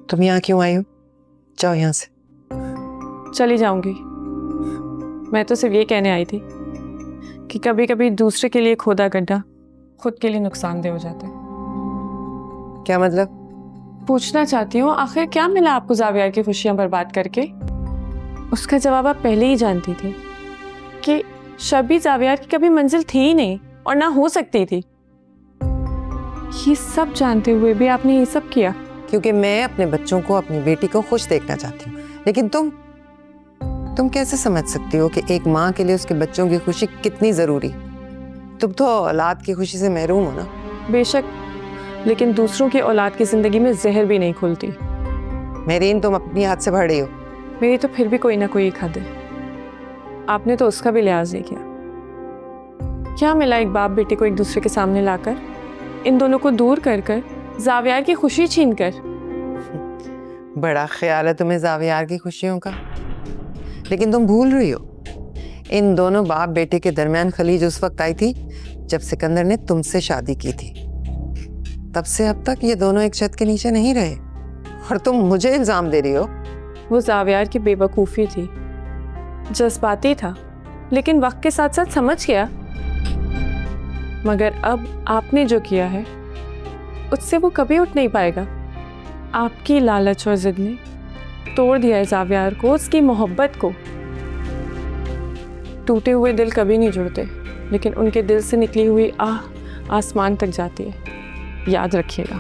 तुम यहाँ क्यों आई हो? जाओ यहाँ से। चली जाऊंगी। मैं तो सिर्फ ये कहने आई थी कि कभी कभी दूसरे के लिए खोदा गड्ढा खुद के लिए नुकसानदेह हो जाता है। क्या मतलब? पूछना चाहती हूँ, आखिर क्या मिला आपको जावियार की खुशियां बर्बाद करके? उसका जवाब आप पहले ही जानती थी कि शबी जावियार की कभी मंजिल थी ही नहीं और ना हो सकती थी। ये सब जानते हुए भी आपने ये सब किया। क्योंकि मैं अपने बच्चों को, अपनी बेटी को खुश देखना चाहती हूँ। लेकिन तुम कैसे समझ सकती हो कि एक माँ के लिए उसके बच्चों की खुशी कितनी जरूरी? तुम तो औलाद की खुशी से महरूम हो ना। बेशक, लेकिन दूसरों की औलाद की जिंदगी में जहर भी नहीं खुलती। मेरीन, तुम अपनी हाथ से भर रही हो। मेरी तो फिर भी कोई ना कोई एक हद है। आपने तो उसका भी लिहाज नहीं किया। क्या मिला एक बाप बेटे को एक दूसरे के सामने लाकर, इन दोनों को दूर कर कर, जावियार की खुशी छीन कर? बड़ा ख्याल है तुम्हें जावियार की खुशियों का। लेकिन तुम भूल रही हो, इन दोनों बाप बेटे के दरमियान खलीज उस वक्त आई थी जब सिकंदर ने तुमसे शादी की थी। तब से अब तक ये दोनों एक छत के नीचे नहीं रहे और तुम मुझे इल्जाम दे रही हो। वो जावियार की बेवकूफ़ी थी, जज्बाती था, लेकिन वक्त के साथ साथ समझ गया। मगर अब आपने जो किया है उससे वो कभी उठ नहीं पाएगा। आपकी लालच और जिद ने तोड़ दिया है जावियार को, उसकी मोहब्बत को। टूटे हुए दिल कभी नहीं जुड़ते, लेकिन उनके दिल से निकली हुई आह आसमान तक जाती है। याद रखिएगा।